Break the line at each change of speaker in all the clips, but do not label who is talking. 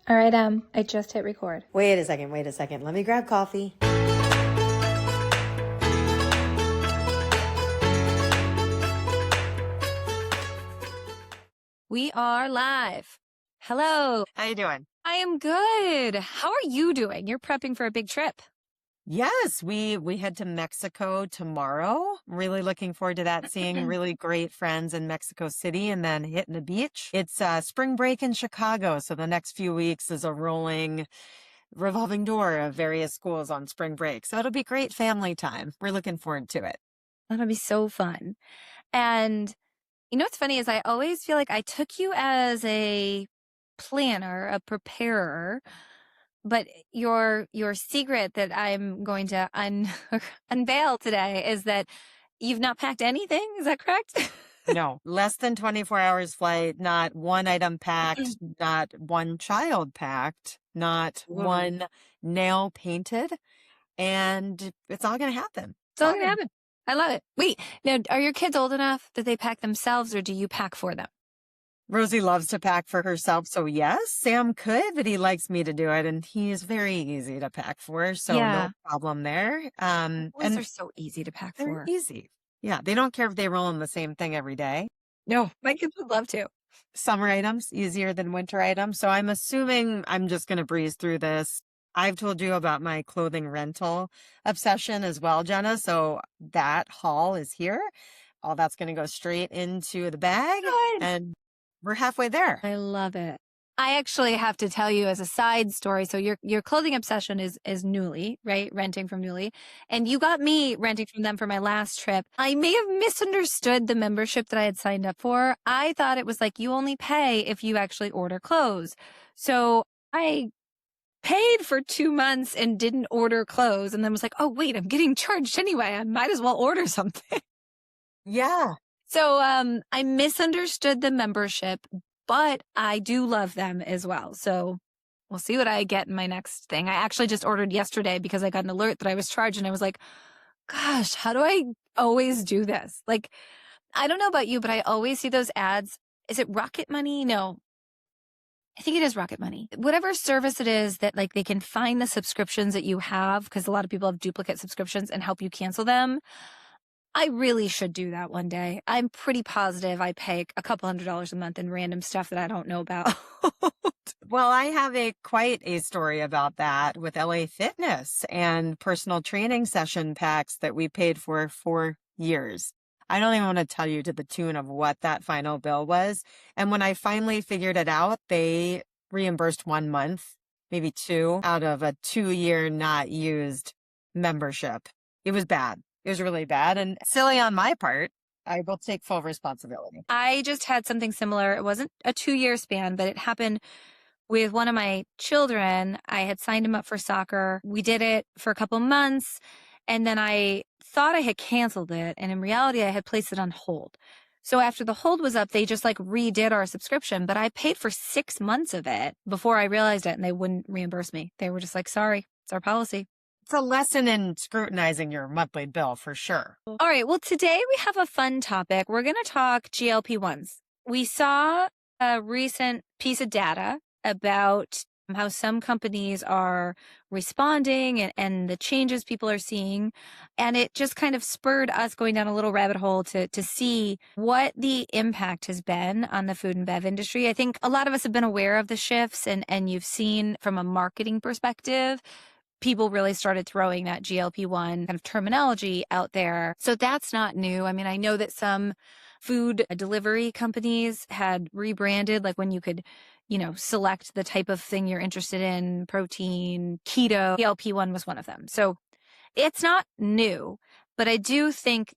All right, I just hit record.
Wait a second. Let me grab coffee.
We are live. Hello.
How you doing?
I am good. How are you doing? You're prepping for a big trip.
Yes, we head to Mexico tomorrow. Really looking forward to that, seeing really great friends in Mexico City and then hitting the beach. It's spring break in Chicago, so the next few weeks is a rolling revolving door of various schools on spring break. So it'll be great family time. We're looking forward to it.
That'll be so fun. And you know what's funny is I always feel like I took you as a planner, a preparer, but your secret that I'm going to unveil today is that you've not packed anything. Is that correct?
No, less than 24 hours flight, not one item packed, not one child packed, not one nail painted, and it's all going to happen.
It's all going to happen. I love it. Wait, now, are your kids old enough that they pack themselves or do you pack for them?
Rosie loves to pack for herself, so yes, Sam could, but he likes me to do it, and he is very easy to pack for, so no problem there.
Boys
And
are so easy to pack
they're
for.
easy. Yeah, they don't care if they roll in the same thing every day.
No, my kids would love to.
Summer items easier than winter items, so I'm assuming I'm just going to breeze through this. I've told you about my clothing rental obsession as well, Jenna, so that haul is here. All that's going to go straight into the bag, and we're halfway there.
I love it. I actually have to tell you as a side story. So your clothing obsession is Nuuly, right? Renting from Nuuly. And you got me renting from them for my last trip. I may have misunderstood the membership that I had signed up for. I thought it was like you only pay if you actually order clothes. So I paid for 2 months and didn't order clothes and then was like, oh, wait, I'm getting charged anyway. I might as well order something.
Yeah.
So I misunderstood the membership, but I do love them as well. So we'll see what I get in my next thing. I actually just ordered yesterday because I got an alert that I was charged and I was like, gosh, how do I always do this? Like, I don't know about you, but I always see those ads. Is it Rocket Money? No. I think it is Rocket Money. Whatever service it is that like they can find the subscriptions that you have, because a lot of people have duplicate subscriptions and help you cancel them. I really should do that one day. I'm pretty positive I pay a couple $100s a month in random stuff that I don't know about.
Well, I have quite a story about that with LA Fitness and personal training session packs that we paid for years. I don't even want to tell you to the tune of what that final bill was. And when I finally figured it out, they reimbursed 1 month, maybe 2, out of a 2-year not used membership. It was bad. It was really bad and silly on my part. I will take full responsibility.
I just had something similar. It wasn't a 2-year span, but it happened with one of my children. I had signed him up for soccer. We did it for a couple months, and then I thought I had canceled it, and in reality, I had placed it on hold. So after the hold was up, they just like redid our subscription, but I paid for 6 months of it before I realized it, and they wouldn't reimburse me. They were just like, sorry, it's our policy.
It's a lesson in scrutinizing your monthly bill for sure.
All right. Well, today we have a fun topic. We're going to talk GLP-1s. We saw a recent piece of data about how some companies are responding and the changes people are seeing. And it just kind of spurred us going down a little rabbit hole to see what the impact has been on the food and bev industry. I think a lot of us have been aware of the shifts and you've seen from a marketing perspective, people really started throwing that GLP-1 kind of terminology out there. So that's not new. I mean, I know that some food delivery companies had rebranded, like when you could, select the type of thing you're interested in, protein, keto. GLP-1 was one of them. So it's not new, but I do think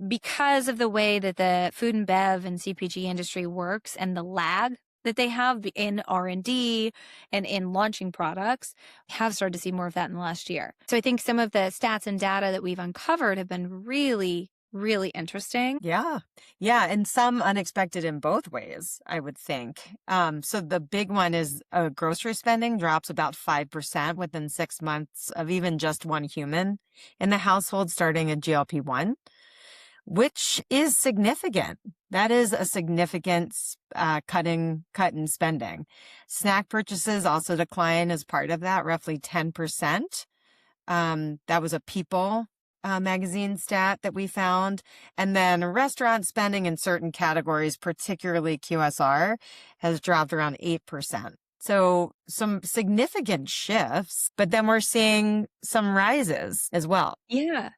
because of the way that the food and bev and CPG industry works and the lag that they have in R&D and in launching products, we have started to see more of that in the last year. So I think some of the stats and data that we've uncovered have been really, really interesting.
Yeah. Yeah. And some unexpected in both ways, I would think. So the big one is grocery spending drops about 5% within 6 months of even just one human in the household starting a GLP-1. which is significant. That is a significant cut in spending. Snack purchases also decline as part of that, roughly 10%. That was a People magazine stat that we found. And then restaurant spending in certain categories, particularly QSR, has dropped around 8%. So some significant shifts, but then we're seeing some rises as well.
Yeah.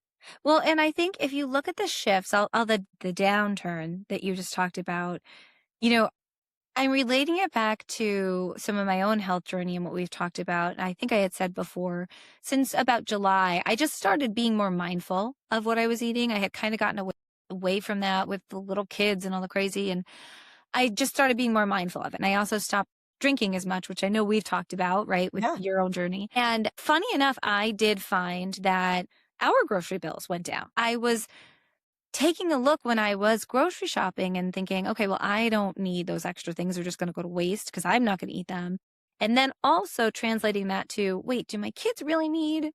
Well, and I think if you look at the shifts, the downturn that you just talked about, you know, I'm relating it back to some of my own health journey and what we've talked about. And I think I had said before, since about July, I just started being more mindful of what I was eating. I had kind of gotten away from that with the little kids and all the crazy. And I just started being more mindful of it. And I also stopped drinking as much, which I know we've talked about, right, with your own journey. And funny enough, I did find that our grocery bills went down. I was taking a look when I was grocery shopping and thinking, okay, well, I don't need those extra things. They're just going to go to waste because I'm not going to eat them. And then also translating that to, wait, do my kids really need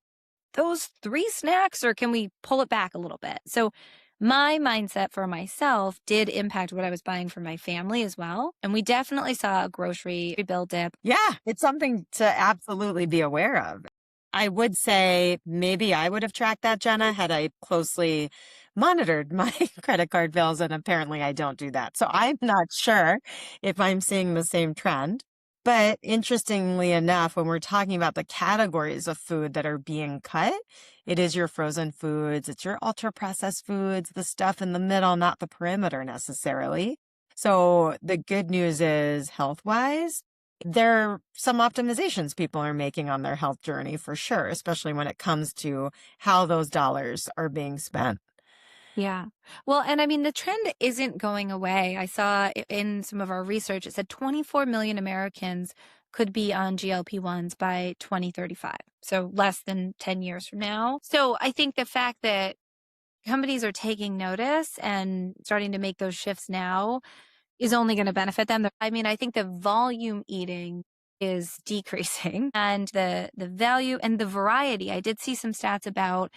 those 3 snacks or can we pull it back a little bit? So my mindset for myself did impact what I was buying for my family as well. And we definitely saw a grocery bill dip.
Yeah, it's something to absolutely be aware of. I would say maybe I would have tracked that, Jenna, had I closely monitored my credit card bills, and apparently I don't do that. So I'm not sure if I'm seeing the same trend. But interestingly enough, when we're talking about the categories of food that are being cut, it is your frozen foods, it's your ultra-processed foods, the stuff in the middle, not the perimeter necessarily. So the good news is, health-wise, there are some optimizations people are making on their health journey for sure, especially when it comes to how those dollars are being spent.
Yeah. Well, and I mean, the trend isn't going away. I saw in some of our research, it said 24 million Americans could be on GLP-1s by 2035. So less than 10 years from now. So I think the fact that companies are taking notice and starting to make those shifts now is only going to benefit them. I mean, I think the volume eating is decreasing and the value and the variety. I did see some stats about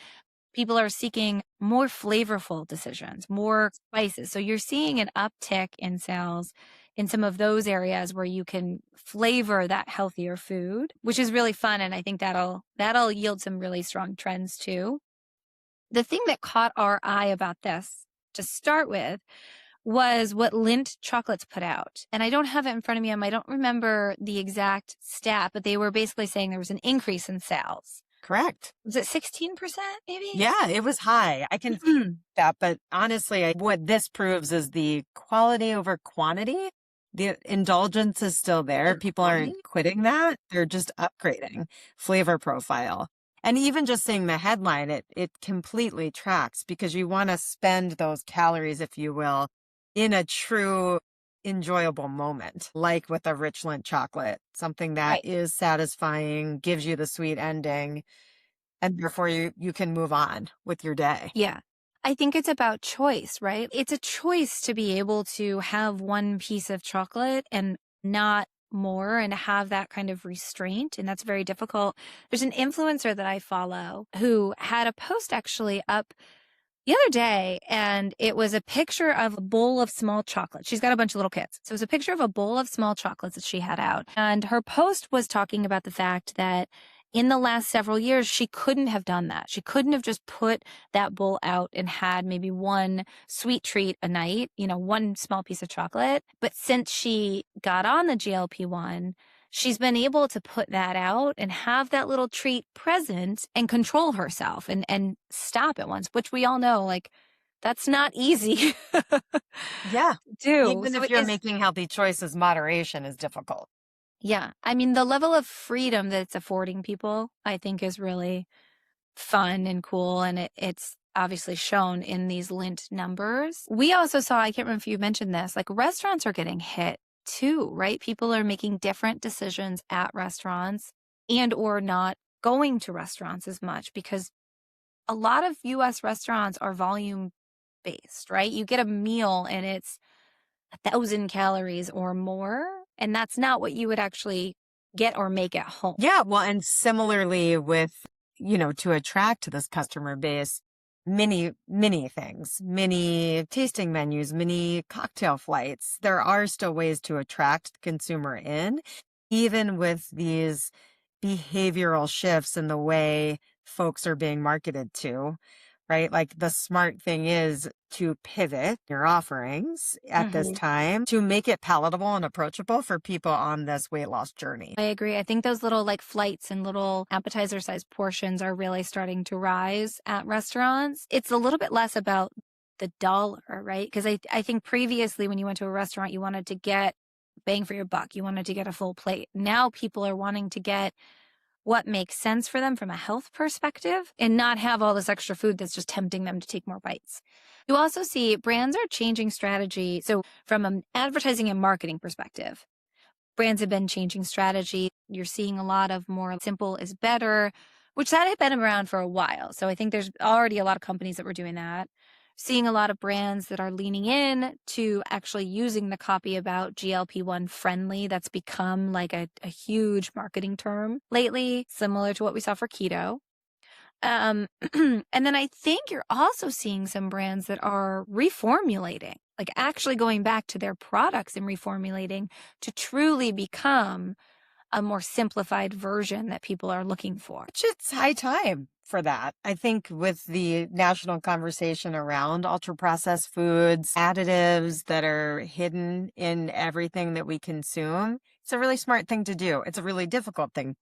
people are seeking more flavorful decisions, more spices. So you're seeing an uptick in sales in some of those areas where you can flavor that healthier food, which is really fun. And I think that'll yield some really strong trends too. The thing that caught our eye about this to start with was what Lindt Chocolates put out. And I don't have it in front of me. I don't remember the exact stat, but they were basically saying there was an increase in sales.
Correct.
Was it 16% maybe?
Yeah, it was high. I can see that. But honestly, what this proves is the quality over quantity. The indulgence is still there. People aren't quitting that. They're just upgrading flavor profile. And even just seeing the headline, it completely tracks because you want to spend those calories, if you will, in a true enjoyable moment, like with a rich Lindt chocolate, something that is satisfying, gives you the sweet ending, and therefore you can move on with your day.
Yeah. I think it's about choice, right? It's a choice to be able to have one piece of chocolate and not more and have that kind of restraint. And that's very difficult. There's an influencer that I follow who had a post actually up the other day, and it was a picture of a bowl of small chocolate. She's got a bunch of little kids. So it was a picture of a bowl of small chocolates that she had out. And her post was talking about the fact that in the last several years, she couldn't have done that. She couldn't have just put that bowl out and had maybe one sweet treat a night, one small piece of chocolate. But since she got on the GLP-1, she's been able to put that out and have that little treat present and control herself and stop at once, which we all know, like, that's not easy.
Yeah.
Do.
Even if you're making healthy choices, moderation is difficult.
Yeah. I mean, the level of freedom that it's affording people, I think, is really fun and cool. And it's obviously shown in these Lindt numbers. We also saw, I can't remember if you mentioned this, like restaurants are getting hit too, right? People are making different decisions at restaurants and or not going to restaurants as much because a lot of US restaurants are volume based, right? You get a meal and it's 1,000 calories or more, and that's not what you would actually get or make at home.
Yeah, well, and similarly with, to attract this customer base, many things, many tasting menus, many cocktail flights. There are still ways to attract the consumer in, even with these behavioral shifts in the way folks are being marketed to, right? Like the smart thing is to pivot your offerings at this time to make it palatable and approachable for people on this weight loss journey.
I agree. I think those little like flights and little appetizer sized portions are really starting to rise at restaurants. It's a little bit less about the dollar, right? Because I think previously when you went to a restaurant, you wanted to get bang for your buck. You wanted to get a full plate. Now people are wanting to get what makes sense for them from a health perspective and not have all this extra food that's just tempting them to take more bites. You also see brands are changing strategy. So from an advertising and marketing perspective, brands have been changing strategy. You're seeing a lot of more simple is better, which that had been around for a while. So I think there's already a lot of companies that were doing that. Seeing a lot of brands that are leaning in to actually using the copy about GLP-1 friendly. That's become like a huge marketing term lately, similar to what we saw for keto. And then I think you're also seeing some brands that are reformulating, like actually going back to their products and reformulating to truly become a more simplified version that people are looking for.
Which it's high time for that. I think with the national conversation around ultra processed foods, additives that are hidden in everything that we consume, it's a really smart thing to do. It's a really difficult thing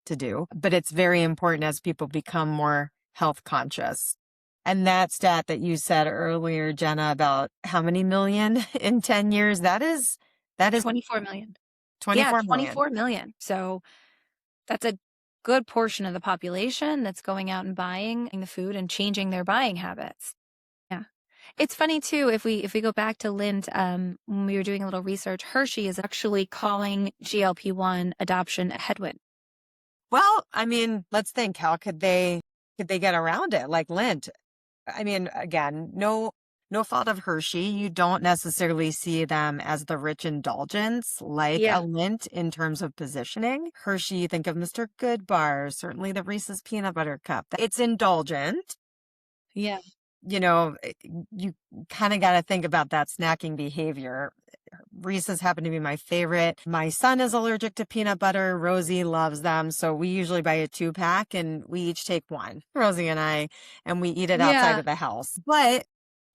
to do, but it's very important as people become more health conscious. And that stat that you said earlier, Jenna, about how many million in 10 years, that is
24 million.
24 million.
24 million. So that's a good portion of the population that's going out and buying the food and changing their buying habits. Yeah. It's funny too, if we go back to Lind, when we were doing a little research, Hershey is actually calling GLP-1 adoption a headwind.
Well, I mean, let's think, how could they get around it? Like Lindt. I mean, again, no fault of Hershey. You don't necessarily see them as the rich indulgence like a Lindt in terms of positioning. Hershey, you think of Mr. Goodbar, certainly the Reese's peanut butter cup. It's indulgent.
Yeah.
You know, you kind of got to think about that snacking behavior. Reese's happen to be my favorite. My son is allergic to peanut butter. Rosie loves them. So we usually buy a 2-pack and we each take one, Rosie and I, and we eat it outside of the house. But,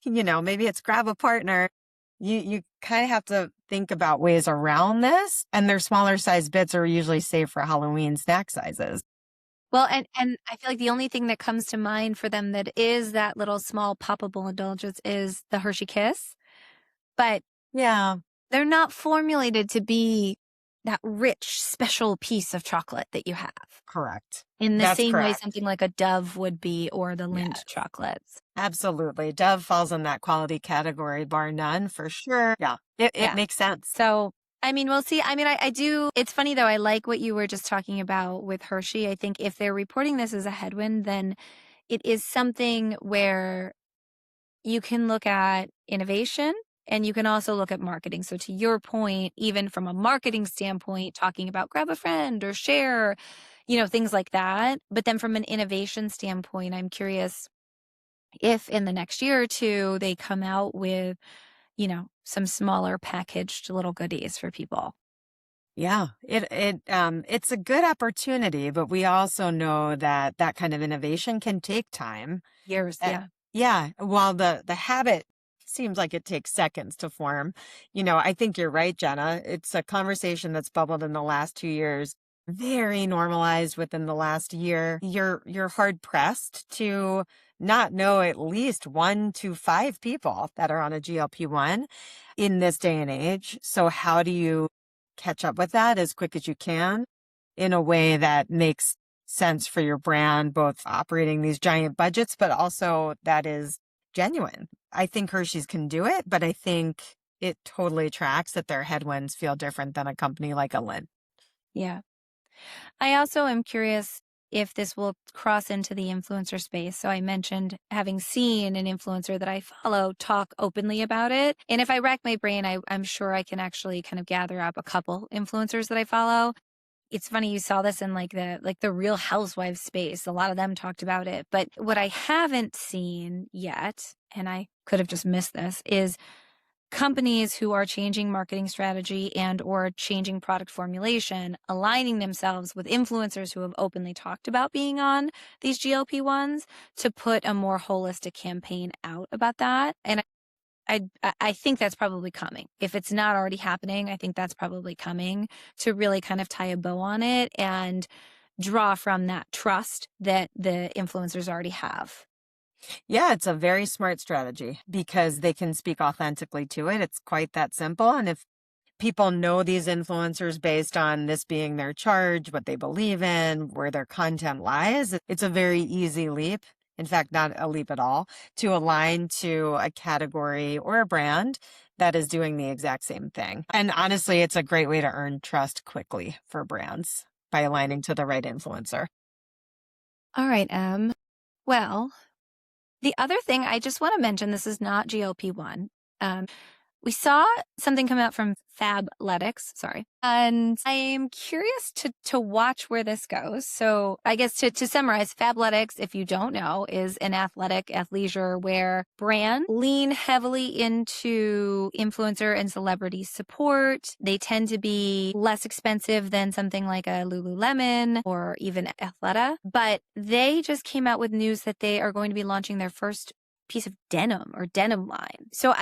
you know, maybe it's grab a partner. You kind of have to think about ways around this. And their smaller size bits are usually safe for Halloween snack sizes.
Well, and I feel like the only thing that comes to mind for them that is that little small poppable indulgence is the Hershey Kiss. But
yeah,
they're not formulated to be that rich, special piece of chocolate that you have.
Correct.
In the
That's
same way
correct.
something like a Dove would be, or the Lindt
Yes.
chocolates.
Absolutely. Dove falls in that quality category, bar none, for sure. Yeah, it makes sense.
So, I mean, we'll see. I mean, I do. It's funny, though. I like what you were just talking about with Hershey. I think if they're reporting this as a headwind, then it is something where you can look at innovation and you can also look at marketing. So to your point, even from a marketing standpoint, talking about grab a friend or share, you know, things like that. But then from an innovation standpoint, I'm curious if in the next year or two, they come out with, you know, some smaller packaged little goodies for people.
Yeah, it's a good opportunity, but we also know that that kind of innovation can take time.
Years,
Uh,
yeah.
Yeah, while the habit seems like it takes seconds to form. You know, I think you're right, Jenna. It's a conversation that's bubbled in the last 2 years, very normalized within the last year. You're hard pressed to not know at least 1 to 5 people that are on a GLP-1 in this day and age. So how do you catch up with that as quick as you can in a way that makes sense for your brand, both operating these giant budgets, but also that is genuine? I think Hershey's can do it, but I think it totally tracks that their headwinds feel different than a company like a Lindt.
Yeah. I also am curious if this will cross into the influencer space. So I mentioned having seen an influencer that I follow talk openly about it. And if I rack my brain, I'm sure I can actually kind of gather up a couple influencers that I follow. It's funny you saw this in the Real Housewives space. A lot of them talked about it. But what I haven't seen yet, and I could have just missed this, is companies who are changing marketing strategy and or changing product formulation, aligning themselves with influencers who have openly talked about being on these GLP-1s to put a more holistic campaign out about that. And I think that's probably coming. If it's not already happening, I think that's probably coming to really kind of tie a bow on it and draw from that trust that the influencers already have.
Yeah, it's a very smart strategy because they can speak authentically to it. It's quite that simple. And if people know these influencers based on this being their charge, what they believe in, where their content lies, it's a very easy leap. In fact, not a leap at all, to align to a category or a brand that is doing the exact same thing. And honestly, it's a great way to earn trust quickly for brands by aligning to the right influencer.
All right, Em. Well, the other thing I just want to mention, this is not GLP-1. We saw something come out from Fabletics, and I'm curious to watch where this goes. So I guess to summarize, Fabletics, if you don't know, is an athleisure wear brand, lean heavily into influencer and celebrity support. They tend to be less expensive than something like a Lululemon or even Athleta, but they just came out with news that they are going to be launching their first piece of denim or denim line. So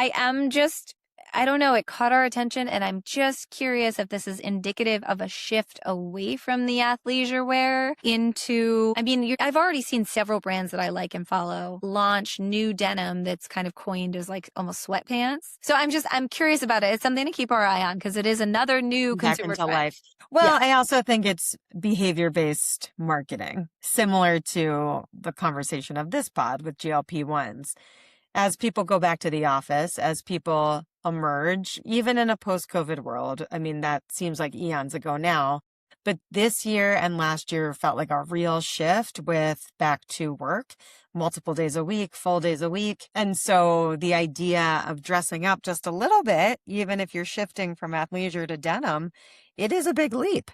I don't know, it caught our attention, and I'm just curious if this is indicative of a shift away from the athleisure wear into, I've already seen several brands that I like and follow launch new denim that's kind of coined as like almost sweatpants. So I'm curious about it. It's something to keep our eye on because it is another new
Back
consumer
into
trend.
life. Well, yeah. I also think it's behavior-based marketing, similar to the conversation of this pod with GLP-1s. As people go back to the office, as people emerge, even in a post-COVID world, that seems like eons ago now, but this year and last year felt like a real shift with back to work, multiple days a week, full days a week. And so the idea of dressing up just a little bit, even if you're shifting from athleisure to denim, it is a big leap.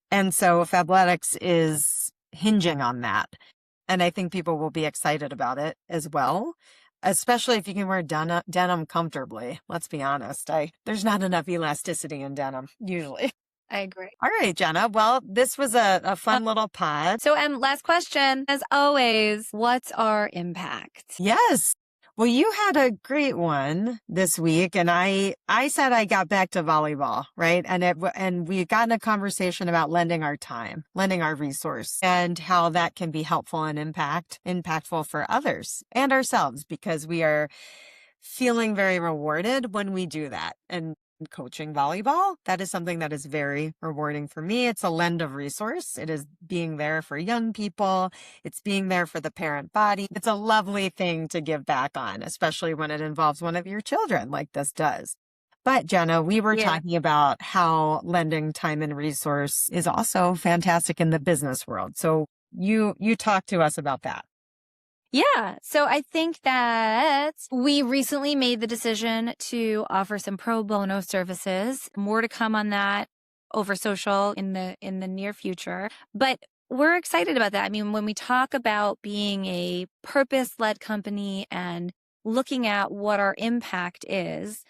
And so Fabletics is hinging on that. And I think people will be excited about it as well. Especially if you can wear denim comfortably. Let's be honest. There's not enough elasticity in denim, usually.
I agree.
All right, Jenna. Well, this was a fun little pod.
So, last question, as always, what's our impact?
Yes. Well, you had a great one this week, and I said I got back to volleyball, right? And we got in a conversation about lending our time, lending our resource, and how that can be helpful and impactful for others and ourselves, because we are feeling very rewarded when we do that. And coaching volleyball, that is something that is very rewarding for me. It's a lend of resource. It is being there for young people. It's being there for the parent body. It's a lovely thing to give back on, especially when it involves one of your children like this does. But Jenna, we were talking about how lending time and resource is also fantastic in the business world. So you talk to us about that.
Yeah. So I think that we recently made the decision to offer some pro bono services. More to come on that over social in the near future. But we're excited about that. When we talk about being a purpose-led company and looking at what our impact is,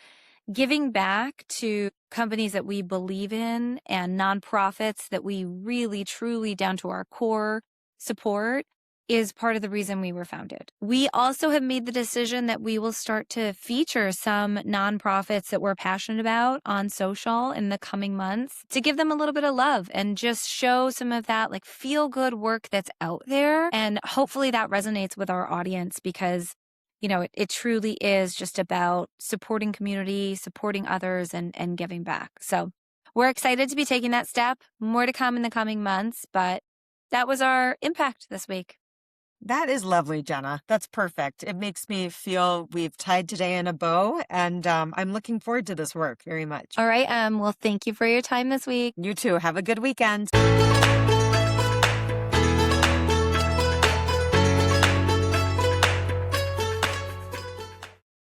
giving back to companies that we believe in and nonprofits that we really, truly down to our core support is part of the reason we were founded. We also have made the decision that we will start to feature some nonprofits that we're passionate about on social in the coming months to give them a little bit of love and just show some of that like feel good work that's out there. And hopefully that resonates with our audience because, it truly is just about supporting community, supporting others and giving back. So we're excited to be taking that step. More to come in the coming months, but that was our impact this week.
That is lovely, Jenna. That's perfect. It makes me feel we've tied today in a bow, and I'm looking forward to this work very much.
All right. Well, thank you for your time this week.
You too. Have a good weekend.